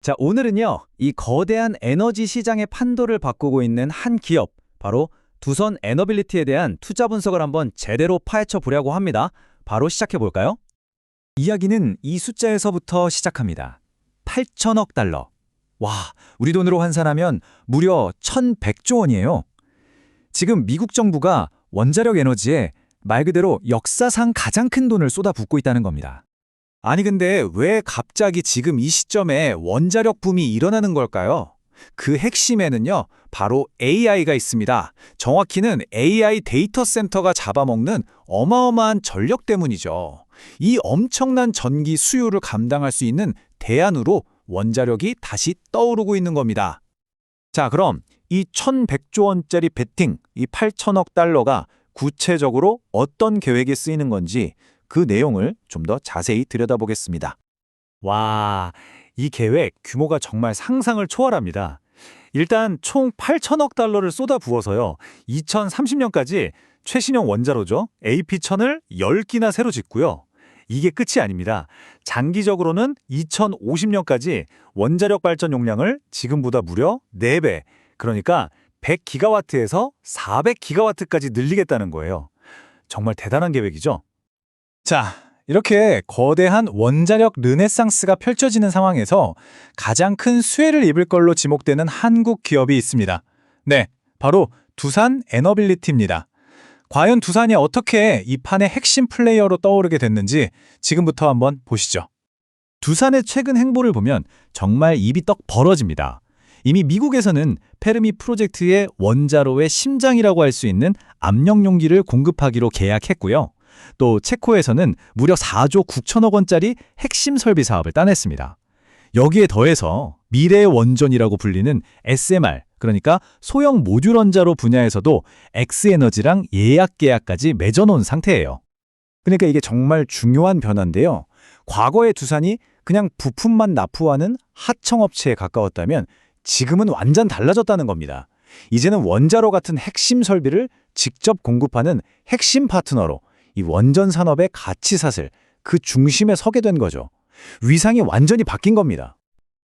자, 오늘은요, 이 거대한 에너지 시장의 판도를 바꾸고 있는 한 기업, 바로 두선 에너빌리티에 대한 투자 분석을 한번 제대로 파헤쳐 보려고 합니다. 바로 시작해 볼까요? 이야기는 이 숫자에서부터 시작합니다. 8천억 달러. 와, 우리 돈으로 환산하면 무려 1,100조 원이에요. 지금 미국 정부가 원자력 에너지에 말 그대로 역사상 가장 큰 돈을 쏟아붓고 있다는 겁니다. 아니 근데 왜 갑자기 지금 이 시점에 원자력 붐이 일어나는 걸까요? 그 핵심에는요, 바로 AI가 있습니다. 정확히는 AI 데이터 센터가 잡아먹는 어마어마한 전력 때문이죠. 이 엄청난 전기 수요를 감당할 수 있는 대안으로 원자력이 다시 떠오르고 있는 겁니다. 자, 그럼 이 1,100조 원짜리 베팅, 이 8천억 달러가 구체적으로 어떤 계획에 쓰이는 건지 그 내용을 좀 더 자세히 들여다보겠습니다. 와, 이 계획 규모가 정말 상상을 초월합니다. 일단 총 8천억 달러를 쏟아부어서요, 2030년까지 최신형 원자로죠, AP1000을 10기나 새로 짓고요. 이게 끝이 아닙니다. 장기적으로는 2050년까지 원자력 발전 용량을 지금보다 무려 4배, 그러니까 100기가와트에서 400기가와트까지 늘리겠다는 거예요. 정말 대단한 계획이죠? 자, 이렇게 거대한 원자력 르네상스가 펼쳐지는 상황에서 가장 큰 수혜를 입을 걸로 지목되는 한국 기업이 있습니다. 네, 바로 두산 에너빌리티입니다. 과연 두산이 어떻게 이 판의 핵심 플레이어로 떠오르게 됐는지 지금부터 한번 보시죠. 두산의 최근 행보를 보면 정말 입이 떡 벌어집니다. 이미 미국에서는 페르미 프로젝트의 원자로의 심장이라고 할 수 있는 압력 용기를 공급하기로 계약했고요. 또 체코에서는 무려 4조 9천억 원짜리 핵심 설비 사업을 따냈습니다. 여기에 더해서 미래의 원전이라고 불리는 SMR, 그러니까 소형 모듈 원자로 분야에서도 X에너지랑 예약 계약까지 맺어놓은 상태예요. 그러니까 이게 정말 중요한 변화인데요. 과거의 두산이 그냥 부품만 납부하는 하청업체에 가까웠다면 지금은 완전 달라졌다는 겁니다. 이제는 원자로 같은 핵심 설비를 직접 공급하는 핵심 파트너로 이 원전 산업의 가치사슬, 그 중심에 서게 된 거죠. 위상이 완전히 바뀐 겁니다.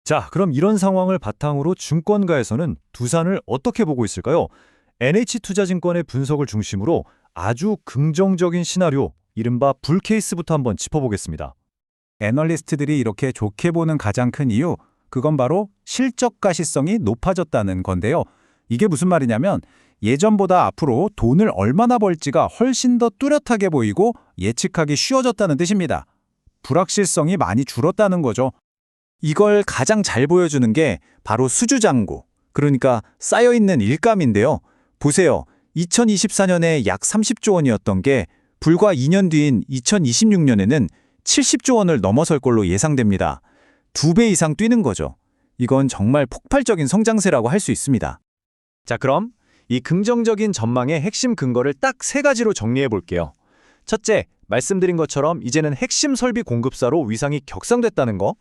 자, 그럼 이런 상황을 바탕으로 증권가에서는 두산을 어떻게 보고 있을까요? NH투자증권의 분석을 중심으로 아주 긍정적인 시나리오, 이른바 불 케이스부터 한번 짚어보겠습니다. 애널리스트들이 이렇게 좋게 보는 가장 큰 이유, 그건 바로 실적 가시성이 높아졌다는 건데요. 이게 무슨 말이냐면 예전보다 앞으로 돈을 얼마나 벌지가 훨씬 더 뚜렷하게 보이고 예측하기 쉬워졌다는 뜻입니다. 불확실성이 많이 줄었다는 거죠. 이걸 가장 잘 보여주는 게 바로 수주잔고, 그러니까 쌓여있는 일감인데요. 보세요. 2024년에 약 30조 원이었던 게 불과 2년 뒤인 2026년에는 70조 원을 넘어설 걸로 예상됩니다. 2배 이상 뛰는 거죠. 이건 정말 폭발적인 성장세라고 할 수 있습니다. 자, 그럼 이 긍정적인 전망의 핵심 근거를 딱 3가지로 정리해 볼게요. 첫째, 말씀드린 것처럼 이제는 핵심 설비 공급사로 위상이 격상됐다는 거.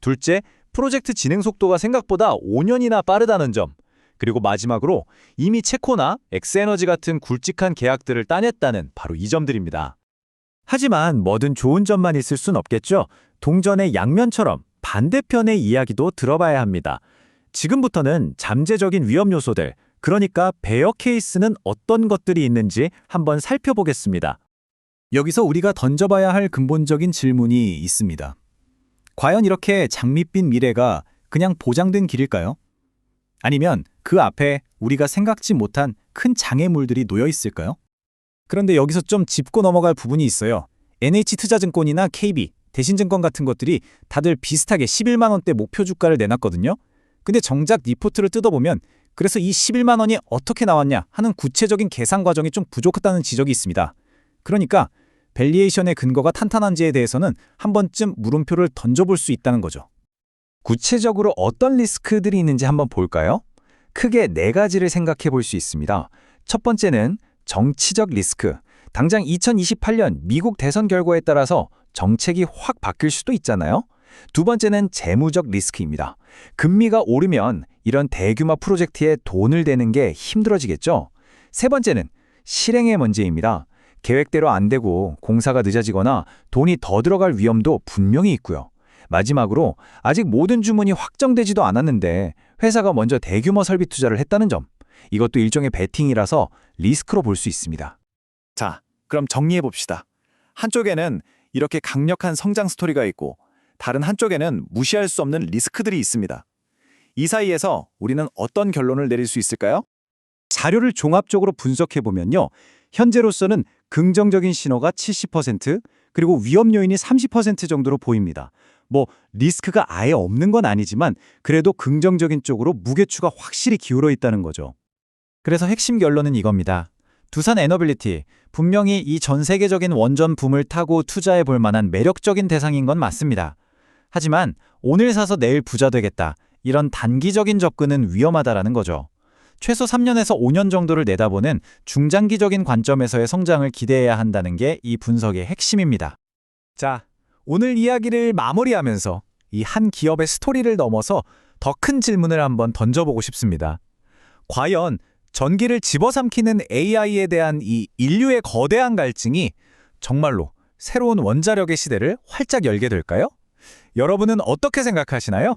둘째, 프로젝트 진행 속도가 생각보다 5년이나 빠르다는 점. 그리고 마지막으로 이미 체코나 엑스에너지 같은 굵직한 계약들을 따냈다는 바로 이 점들입니다. 하지만 뭐든 좋은 점만 있을 순 없겠죠. 동전의 양면처럼 반대편의 이야기도 들어봐야 합니다. 지금부터는 잠재적인 위험 요소들, 그러니까 베어 케이스는 어떤 것들이 있는지 한번 살펴보겠습니다. 여기서 우리가 던져봐야 할 근본적인 질문이 있습니다. 과연 이렇게 장밋빛 미래가 그냥 보장된 길일까요? 아니면 그 앞에 우리가 생각지 못한 큰 장애물들이 놓여 있을까요? 그런데 여기서 좀 짚고 넘어갈 부분이 있어요. NH투자증권이나 KB, 대신증권 같은 것들이 다들 비슷하게 11만 원대 목표 주가를 내놨거든요. 근데 정작 리포트를 뜯어보면 그래서 이 11만 원이 어떻게 나왔냐 하는 구체적인 계산 과정이 좀 부족하다는 지적이 있습니다. 그러니까 밸리에이션의 근거가 탄탄한지에 대해서는 한 번쯤 물음표를 던져볼 수 있다는 거죠. 구체적으로 어떤 리스크들이 있는지 한번 볼까요? 크게 4가지를 생각해 볼 수 있습니다. 첫 번째는 정치적 리스크. 당장 2028년 미국 대선 결과에 따라서 정책이 확 바뀔 수도 있잖아요. 두 번째는 재무적 리스크입니다. 금리가 오르면 이런 대규모 프로젝트에 돈을 대는 게 힘들어지겠죠. 세 번째는 실행의 문제입니다. 계획대로 안 되고 공사가 늦어지거나 돈이 더 들어갈 위험도 분명히 있고요. 마지막으로 아직 모든 주문이 확정되지도 않았는데 회사가 먼저 대규모 설비 투자를 했다는 점. 이것도 일종의 베팅이라서 리스크로 볼 수 있습니다. 자, 그럼 정리해 봅시다. 한쪽에는 이렇게 강력한 성장 스토리가 있고 다른 한쪽에는 무시할 수 없는 리스크들이 있습니다. 이 사이에서 우리는 어떤 결론을 내릴 수 있을까요? 자료를 종합적으로 분석해보면요. 현재로서는 긍정적인 신호가 70%, 그리고 위험 요인이 30% 정도로 보입니다. 리스크가 아예 없는 건 아니지만 그래도 긍정적인 쪽으로 무게추가 확실히 기울어 있다는 거죠. 그래서 핵심 결론은 이겁니다. 두산 에너빌리티, 분명히 이 전 세계적인 원전 붐을 타고 투자해 볼 만한 매력적인 대상인 건 맞습니다. 하지만 오늘 사서 내일 부자 되겠다. 이런 단기적인 접근은 위험하다라는 거죠. 최소 3년에서 5년 정도를 내다보는 중장기적인 관점에서의 성장을 기대해야 한다는 게 이 분석의 핵심입니다. 자, 오늘 이야기를 마무리하면서 이 한 기업의 스토리를 넘어서 더 큰 질문을 한번 던져보고 싶습니다. 과연 전기를 집어삼키는 AI에 대한 이 인류의 거대한 갈증이 정말로 새로운 원자력의 시대를 활짝 열게 될까요? 여러분은 어떻게 생각하시나요?